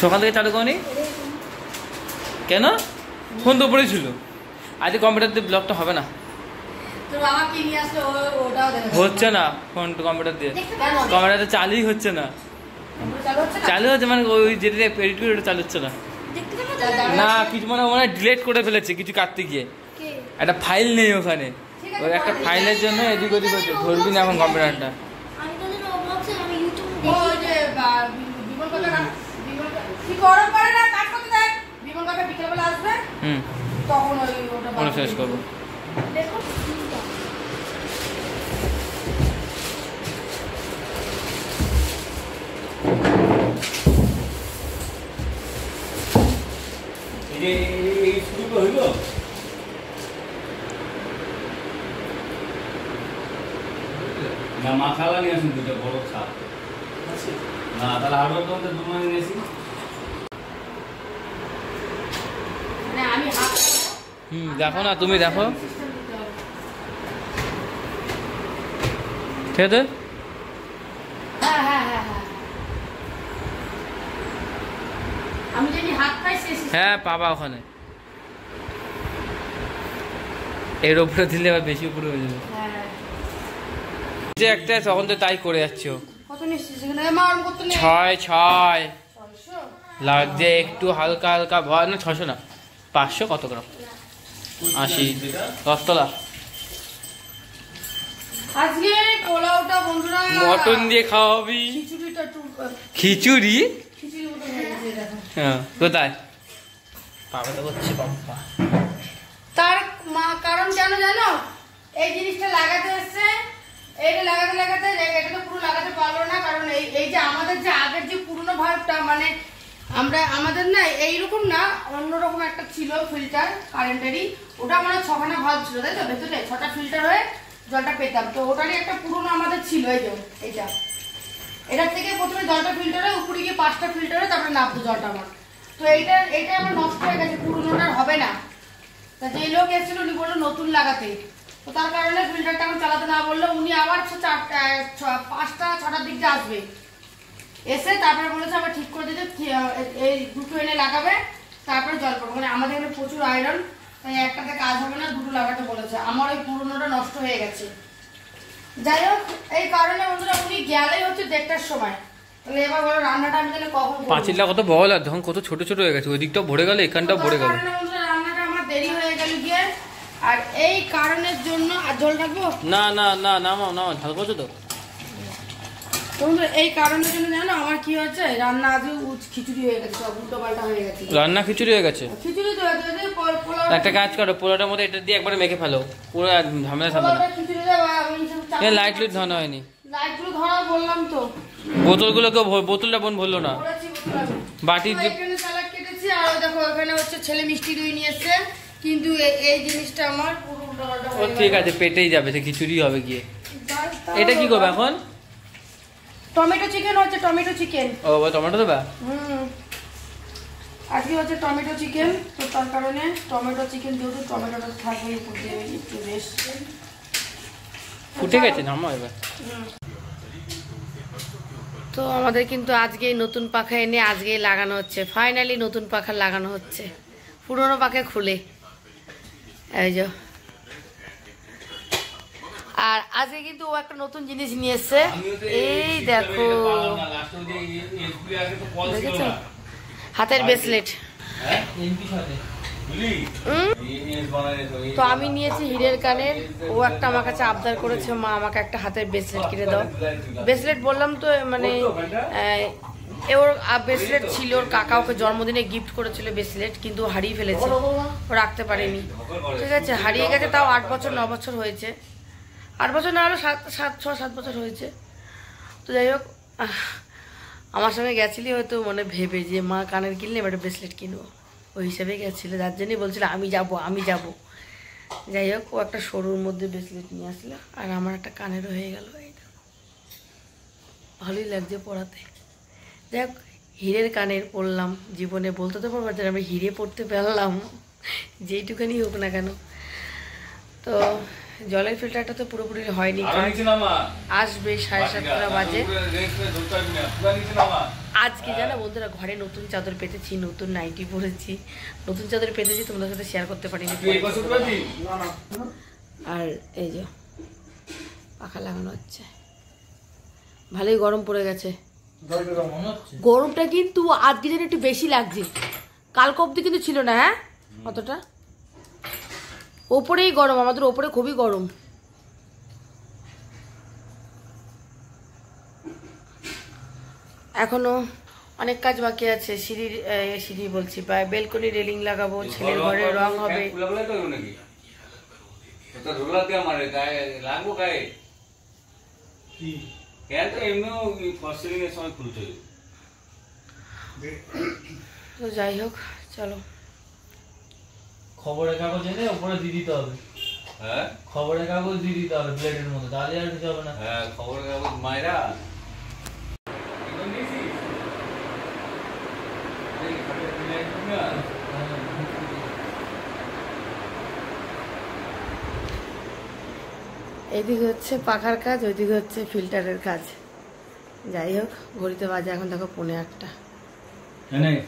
সকাল থেকে চালু করনি কেন? ফোন তো উপরেই ছিল। আজকে কম্পিউটার দিয়ে ব্লগটা হবে না, হচ্ছে না। ফোন কম্পিউটার দিয়ে কম্পিউটার চালুই হচ্ছে না। চালু হচ্ছে মানে ওই যেটা এডিট করে ওটা চালু হচ্ছে না। না কিছু মনে হয় ডিলেট করে ফেলেছে কিছু কাটতে গিয়ে, একটা ফাইল নেই ওখানে। ওই একটা ফাইলের জন্য এদিক ওদিক হচ্ছে, ধরবি না এখন কম্পিউটারটা। শেষ করবো। না মাখালা নিয়ে আসুন দুটো বড় ছাপ না, তাহলে হার্ডওয়ার দোকানে দুটো নিয়েছি। দেখো না, তুমি দেখো ঠিক আছে। হ্যাঁ পাবা ওখানে, এর উপরে দিলে আবার বেশি উপরে হয়ে যাবে। যে একটা তখন তো তাই করে যাচ্ছ। 6 লাগছে একটু হালকা হালকা ভয় না। 600 না 500 কত গ্রাম? 80 10 তলা। আজকে পোলাওটা বন্ধুরা মটন দিয়ে খাওয়াবি। খিচুড়ি? হ্যাঁ কোথায় পাবে তো হচ্ছে বাবা। তার কারণ কেন জানো? এই জিনিসটা লাগাতে এসছে, এইটা লাগাতে লাগাতে এটা তো পুরো লাগাতে পারলো না। কারণ এই যে আমাদের যে আগের যে পুরনো ভাল্বটা, মানে আমরা আমাদের না এইরকম না, অন্যরকম একটা ছিল ফিল্টার কারেন্টেরই। ওটা মানে 6খানা ভাল্ব ছিল, তাই তো? ভেতরে 6টা ফিল্টার হয়ে জলটা পেতাম। তো ওটারই একটা পুরনো আমাদের ছিল। এই যে এইটা, এটার থেকে প্রথমে জলটা ফিল্টারে উপরে গিয়ে 5টা ফিল্টারে তারপরে নামতো জলটা আমার। তো এইটা আমার নষ্ট হয়ে গেছে, পুরনোটার হবে না। তা যে লোক এসেছিল উনি বললো নতুন লাগাতে, তো তার কারণে ফিল্টারটা আমি চালাতে না বললো। উনি আবার 5টা-6টার দিক দিয়ে আসবে, এসে তারপরে বলেছে আবার ঠিক করে দিতে, এই দুটো এনে লাগাবে, তারপরে জল পড়বে। মানে আমাদের এখানে প্রচুর আয়রন, তাই একটাতে কাজ হবে না, দুটো লাগাতে বলেছে। আমার ওই পুরনোটা নষ্ট হয়ে গেছে। যাই হোক, এই কারণে বন্ধুরা উনি গেলেই হচ্ছে 1:30টার সময়। তাহলে এবার বলো রান্নাটা আমি তাহলে কখন করব? পাঁচিলটা কত বড় আর তখন কত ছোট ছোট হয়ে গেছে, ওই দিকটাও ভরে গেল, এখানটাও ভরে গেল। রান্নাটা আমার দেরি হয়ে গেল গিয়ে, আর এই কারণের জন্য। আর জল রাখবো না না না, নামাও নামাও, ঝাল করছো তো। এই কারণের জন্য জানো আমার কি হচ্ছে, রান্না আজকে খিচুড়ি হয়ে গেছে, সব উল্টো পাল্টা হয়ে গেছে। রান্না খিচুড়ি হয়ে গেছে? খিচুড়ি তো একটা কাজ করো, পোলাওটার মধ্যে এটা দিয়ে একবারে মেখে ফেলো, পুরো ঝামেলা থাকবে না। লাইট লুট ধরানো হয়নি। লাইটগুলো ধরা বললাম তো। বোতলগুলো কেউ বোতলটা বোন ভরলো না। বাটি এখানে সালাড কেটেছি, আর দেখো এখানে হচ্ছে ছেলে মিষ্টি দই নিয়ে এসছে, কিন্তু এই জিনিসটা আমার পুরো উল্টো পাল্টা হয়ে গেছে। ঠিক আছে, পেটেই যাবে, সে খিচুড়ি হবে গিয়ে। এটা কি করবে এখন? টমেটো চিকেন হচ্ছে, টমেটো চিকেন। ও টমেটো দেবা? আজকে হচ্ছে টমেটো চিকেন, তো তার কারণে টমেটো চিকেন যেহেতু টমেটোটা থাকবে একটু বেশ ফুটে গেছে, নামো এবার। তো আমাদের কিন্তু আজকে নতুন পাখা এনে আজকেই লাগানো হচ্ছে, ফাইনালি নতুন পাখা লাগানো হচ্ছে, পুরনো পাখা খুলে। এই যে, আর আজকে কিন্তু ও একটা নতুন জিনিস নিয়ে এসছে, এই দেখো, দেখেছো? হাতের ব্রেসলেট। তো আমি নিয়েছি হিরের কানের, ও একটা আমার কাছে আবদার করেছে, মা আমাকে একটা হাতের ব্রেসলেট কিনে দাও। ব্রেসলেট বললাম তো, মানে ওর ব্রেসলেট ছিল, ওর কাকা ওকে জন্মদিনে গিফট করেছিল ব্রেসলেট, কিন্তু হারিয়ে ফেলেছে, ও রাখতে পারেনি। ঠিক আছে, হারিয়ে গেছে, তাও 8 বছর 9 বছর হয়েছে, 8 বছর না হলো 6-7 বছর হয়েছে। তো যাই হোক, আমার সঙ্গে গেছিলি হয়তো মনে ভেবে যে মা কানের কিনলে এবার ব্রেসলেট কিনবো, ওই হিসাবে গেছিল, যার জন্যই বলছিল আমি যাব। যাই হোক, ও একটা সরুর মধ্যে ব্রেসলেট নিয়ে আসলো, আর আমার একটা কানেরও হয়ে গেল। ভালোই লাগছে পড়াতে। যাই হোক, হিরের কানের পরলাম, জীবনে বলতে তো পারবো যে আমি হিরে পড়তে পারলাম, যেইটুখানি হোক না কেন। তো জলের ফিল্টারটা তো পুরোপুরি হয়নি, আসবে 7:30 বাজে। আজকে জানো বন্ধুরা ঘরে নতুন চাদর পেতেছি, নতুন নাইটি পরেছি, নতুন চাদর পেতেছি, তোমাদের সাথে শেয়ার করতে পারিনি। আর এই যে পাখা লাগানো হচ্ছে, ভালোই গরম পড়ে গেছে। গরমটা কিন্তু আজকে যেন একটু বেশি লাগছে, কালকে অব্দি কিন্তু ছিল না। হ্যাঁ অতটা ওপরেই গরম, আমাদের ওপরে খুবই গরম। এখনো অনেক কাজ বাকি আছে। সিঁড়ি বলছি, বেলকনি রেলিং লাগাবো, ছেলের ঘরে রং হবে। তো যাই হোক চলো, খবরের কাগজ এনে উপরে দিয়ে দিতে হবে। হ্যাঁ খবরের কাগজ দিয়ে দিতে হবে প্লেটের মধ্যে, তাহলে আর কিছু হবে না। হ্যাঁ খবরের কাগজ মায়েরা এইদিকে হচ্ছে পাখার কাজ, ওইদিকে হচ্ছে ফিল্টারের কাজ। যাই হোক ঘড়িতে বাজে এখন দেখো 8:45।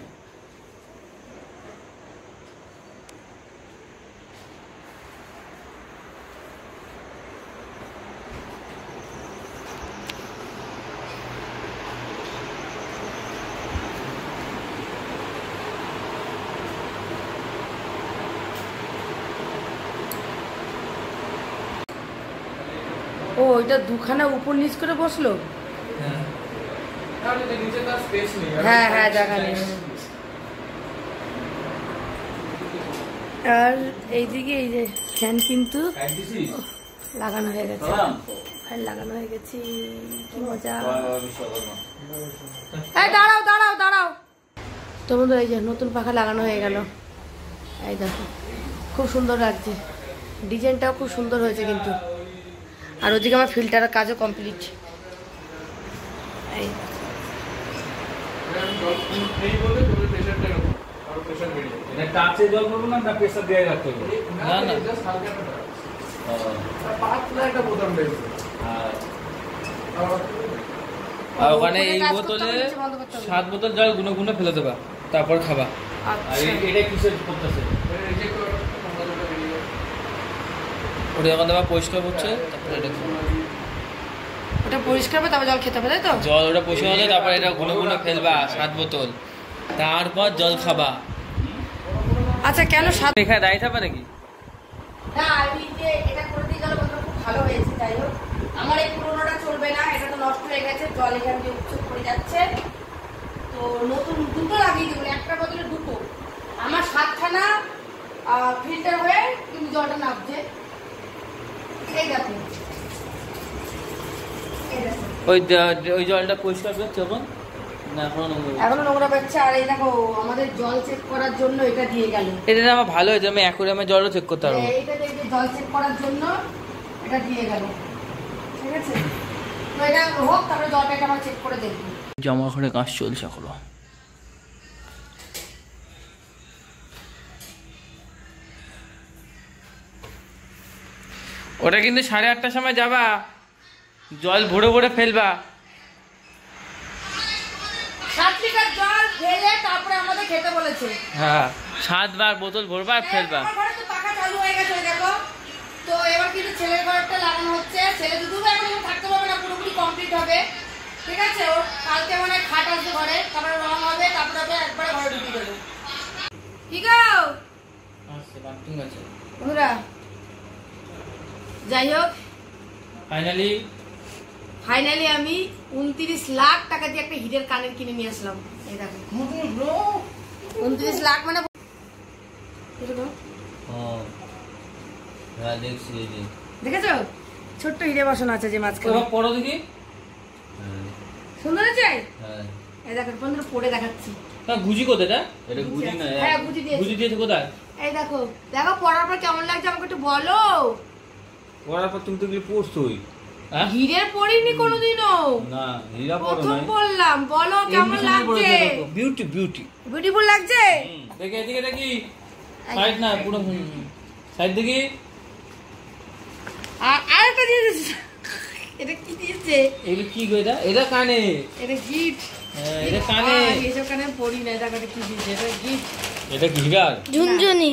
ও ওইটা দুখানা উপর নিচ করে বসলো। হ্যাঁ হ্যাঁ জায়গা নেই। আর এইদিকে এই যে ফ্যান কিন্তু লাগানো হয়ে গেছে, ফ্যান লাগানো হয়ে গেছে, কি মজা। এই দাঁড়াও দাঁড়াও দাঁড়াও, তো বন্ধুরা এই যে নতুন পাখা লাগানো হয়ে গেল। এই দেখো খুব সুন্দর লাগছে, ডিজাইনটাও খুব সুন্দর হয়েছে কিন্তু। আর ওদিকে আমার ফিল্টারের কাজও কমপ্লিট। এই ওখানে এই বোতলে 7 বোতল জল গুনে গুনে ফেলে দেবা, তারপর খাবা। এটা কিসের করতেছে? ওটা যখন দেবা পরিষ্কার করছে, তারপরে এটা ওটা পরিষ্কার হবে, তারপর জল খেতে হবে, তাই তো? জল ওটা পরিষ্কার হলে তারপর এটা গুনে গুনে ফেলবা 7 বোতল, তারপর জল খাবা। আচ্ছা কেন 7? এখানে দাঁড়িয়ে থাকবে নাকি? না আমি যে এটা করে দিয়ে গেল বন্ধু, খুব ভালো হয়েছে। যাই হোক আমার এই পুরোনোটা চলবে না, এটা তো নষ্ট হয়ে গেছে, জল এখান দিয়ে উচ্চ করে যাচ্ছে। তো নতুন দুটো লাগিয়ে দেবো, একটা বদলে দুটো। আমার 7খানা ফিল্টার হয়ে কিন্তু জলটা নামছে। এই দেখো ওই জলটা পরিষ্কার করছে এখন না? এখনো নোংরা পাচ্ছে। আর এই দেখো আমাদের জল চেক করার জন্য এটা দিয়ে গেল। এটা আমার ভালো হয়েছে, আমি অ্যাকুয়ারিয়ামের জলও চেক করতে পারবো। এটা দেখবে জল চেক করার জন্য এটা দিয়ে গেল, ঠিক আছে? তো এটা হোক, তারপরে জলটাকে আমরা চেক করে দেখবো। জামা ঘরে কাজ চলছে এখনো। ওটা কিন্তু 8:30টার সময় যাবা, জল ভরে ভরে ফেলবা। 7 লিটার জল ঢেলে তারপরে আমাদের খেতে বলেছে। হ্যাঁ 7 বার বোতল ভরবা আর ফেলবা। আমার ঘরে তো পাখা চালু হয়ে গেছে দেখো। তো এবার কিন্তু ছেলের ঘরটা লাগানো হচ্ছে। ছেলে দুটো এখন থাকতে পারবে না, পুরোপুরি কমপ্লিট হবে, ঠিক আছে? ওর কালকে মানে খাট আসবে ঘরে, তারপরে রং হবে, তারপরে হবে একবারে ঘরে ঢুকে দেবো। ঠিক আছে বন্ধুরা, যাই হোক ফাইনালি আমি 29 লাখ টাকা দিয়ে একটা হিটের কানের কিনে নিয়ে আসলাম। এই দেখো 29 লাখ মানে দেখেছো? ছোট্ট হিরে বসানো আছে যে মাঝখানে। পড়ো দেখি, সুন্দর আছে। এই দেখো বন্ধুরা পড়ে দেখাচ্ছি। গুজি কোথায়? এটা গুজি না, হ্যাঁ গুজি দিয়েছে। গুজি দিয়েছে কোথায়? এই দেখো দেখো পড়ার পর কেমন লাগছে আমাকে একটু বলো। পড়ার পর তুমি তো কি পড়ছই? হিরে পড়িনি কোনোদিনও, না হীরা পড়ো প্রথম নাই। বললাম, বলো কেমন লাগছে? বিউটি বিউটি বিউটিফুল লাগছে। দেখি এদিকে দেখি, সাইড না পুরো সাইড দেখি। আর আরেকটা জিনিস এটা কি দিয়েছে? এগুলো কি গো? এটা কানে, এটা গিফট। হ্যাঁ এটা কানে। এসব কানে পরি না, এটা কানে কি দিয়েছে? এটা গিফট। এটা গিটার ঝুনঝুনি।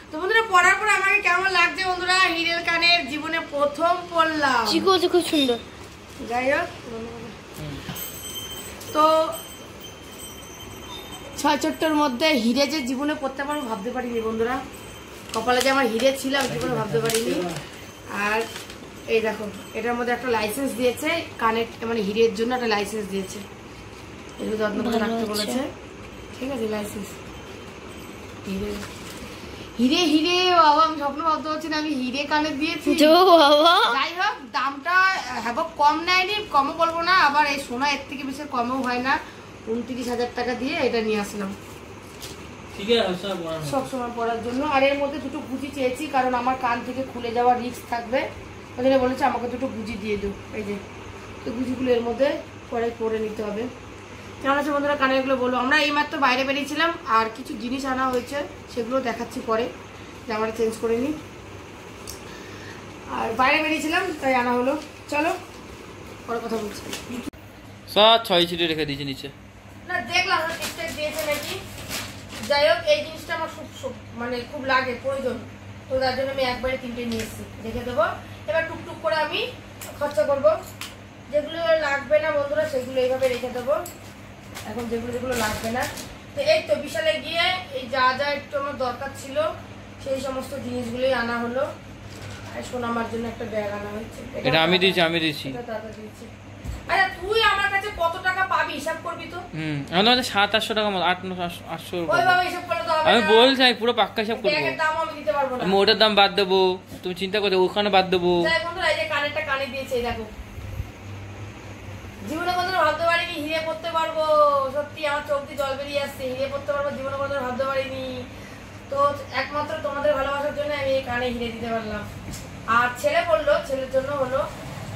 তো বন্ধুরা পরার পর আমাকে কেমন লাগছে বন্ধুরা? হীরের কানের জীবনে প্রথম পরলাম। চিকু খুব সুন্দর। যাই হোক, তো 6 চট্টর মধ্যে হিরে যে জীবনে পড়তে পারবো ভাবতে পারিনি বন্ধুরা। কপালে যে আমার হিরে ছিল আমি জীবনে ভাবতে পারিনি। আর এই দেখো, এটার মধ্যে একটা লাইসেন্স দিয়েছে, কানের মানে হিরের জন্য একটা লাইসেন্স দিয়েছে। এগুলো যত্ন করে রাখতে বলেছে, ঠিক আছে? লাইসেন্স হিরে হিরে হিরে বাবা, আমি স্বপ্ন ভাবতে পারছি না আমি হিরে কানে দিয়েছি। যাই হোক, দামটা হ্যাঁ কম নেয়নি, কমও বলবো না, আবার এই সোনা এর থেকে বেশি কমও হয় না। 29,000 টাকা দিয়ে এটা নিয়ে আসলাম, ঠিক আছে সব সময় পরার জন্য। আর এর মধ্যে দুটো গুজি চেয়েছি, কারণ আমার কান থেকে খুলে যাওয়ার রিস্ক থাকবে। ওই জন্য বলেছে আমাকে দুটো গুজি দিয়ে দেবো। এই যে তো গুজিগুলো এর মধ্যে পরে নিতে হবে। কেমন আছে বন্ধুরা কানে এগুলো বলো। আমরা এইমাত্র বাইরে বেরিয়েছিলাম, আর কিছু জিনিস আনা হয়েছে, সেগুলো দেখাচ্ছি পরে, জামাটা চেঞ্জ করে নিই। আর বাইরে বেরিয়েছিলাম তাই আনা হলো। চলো পরে কথা বলছি। সব 6 ছিটে রেখে দিয়েছে নিচে। না দেখলাম না ঠিকঠাক দিয়েছে নাকি। যাই হোক, এই জিনিসটা আমার খুব মানে খুব লাগে, প্রয়োজন, তো তার জন্য আমি একবারে 3টে নিয়ে এসেছি, রেখে দেবো। এবার টুকটুক করে আমি খরচা করবো। যেগুলো লাগবে না বন্ধুরা সেগুলো এইভাবে রেখে দেবো। এখন যেগুলো লাগবে না, তো এই তো বিশালে গিয়ে এই যা যা একটু আমার দরকার ছিল সেই সমস্ত জিনিসগুলোই আনা হলো। আর সোনামার জন্য একটা ব্যাগ আনা হয়েছে। এটা আমি দিয়েছি। এটা দাদা দিয়েছে। আচ্ছা তুই আমার কাছে কত টাকা পাবি হিসাব করবি তো? আমাদের 700-800 টাকা মতো, 800-800। ওইভাবে হিসাব করলে তো হবে না। আমি বলছি আমি পুরো পাক্কা হিসাব করবো। ব্যাগের দাম আমি দিতে পারবো না। আমি ওটার দাম বাদ দেবো, তুমি চিন্তা করছো ওখানে বাদ দেবো। যাই বন্ধুরা, এই যে কানেরটা কানে দিয়েছে, এই দেখো। জীবনে কোনোদিন ভাবতে পারিনি হিরে পড়তে পারবো। সত্যি আমার চোখ দিয়ে জল বেরিয়ে আসছে। হিরে পড়তে পারবো জীবনে কোনোদিন ভাবতে পারিনি। তো একমাত্র তোমাদের ভালোবাসার জন্য আমি এই কানে হিরে দিতে পারলাম। আর ছেলে পড়লো, ছেলের জন্য হলো।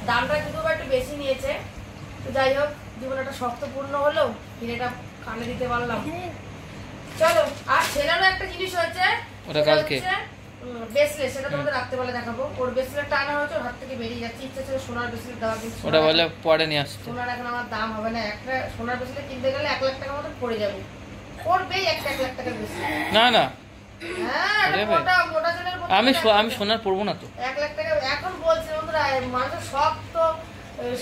দামটা কিন্তু একটু বেশি নিয়েছে, তো যাই হোক জীবনে একটা শক্তপূর্ণ হলো, হিরেটা কানে দিতে পারলাম। চলো, আর ছেলেরও একটা জিনিস হয়েছে, ওটা কালকে ব্রেসলেট, সেটা তোমাদের রাখতে বলে দেখাবো। ওর ব্রেসলেটটা আনা হয়েছে, ওর হাত থেকে বেরিয়ে যাচ্ছে। ইচ্ছা ছিল সোনার ব্রেসলেট দেওয়ার, কিন্তু ওটা বলে পরে নিয়ে আসতে। সোনার এখন আমার দাম হবে না। একটা সোনার ব্রেসলেট কিনতে গেলে 1 লাখ টাকা মতো পড়ে যাবে। পড়বেই 1 লাখ টাকার বেশি। না হ্যাঁ, মোটা জনের আমি সোনার পরবো না তো। 1 লাখ টাকা এখন বলছে বন্ধুরা। মানুষের শখ তো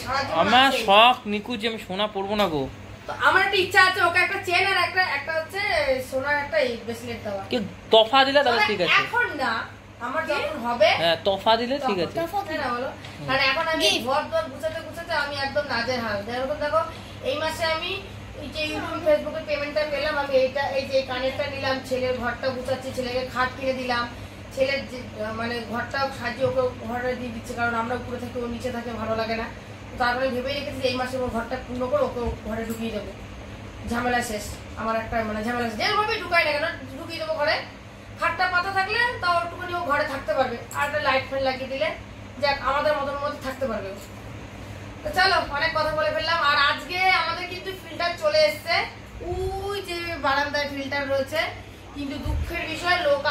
সারা জীবন আমার আছে। শখ নিকুজ, আমি সোনা পরবো না গো। তো আমার একটা ইচ্ছা আছে ওকে একটা চেন আর একটা হচ্ছে সোনার একটা ব্রেসলেট দেওয়া। কি তফা দিলে তাহলে ঠিক আছে। এখন না, আমার যখন হবে, হ্যাঁ তফা দিলে ঠিক আছে। না বলো, কারণ এখন আমি ঘর দর গুছাতে আমি একদম নাজেহাল। যেরকম দেখো, এই মাসে আমি এই যে ইউটিউব ফেসবুকে পেমেন্টটা পেলাম, আমি এই যে কানেরটা নিলাম, ছেলের ঘরটা গুছাচ্ছি, ছেলেকে খাট কিনে দিলাম, ছেলের মানে ঘরটা সাজিয়ে ওকে ঘরে দিয়ে দিচ্ছে, কারণ আমরা উপরে থাকি ও নিচে থাকে, ভালো লাগে না। তারপরে ভেবেই রেখেছি এই মাসে ওর ঘরটা পূর্ণ করে ওকে ঘরে ঢুকিয়ে দেবো। ঝামেলা শেষ। আমার একটা মানে ঝামেলা শেষ, যেভাবে ঢুকাই না কেন ঢুকিয়ে দেবো ঘরে। খাটটা পাতা থাকলে তাও একটুখানি ও ঘরে থাকতে পারবে, আর একটা লাইট ফ্যান লাগিয়ে দিলে যাক আমাদের মতন মধ্যে থাকতে পারবে। তো চলো, অনেক কথা বলে ফেললাম। আর আজকে আমাদের কিন্তু ফিল্টার চলে এসছে, ওই যে বারান্দায় ফিল্টার রয়েছে, কিন্তু দুঃখের বিষয় লোক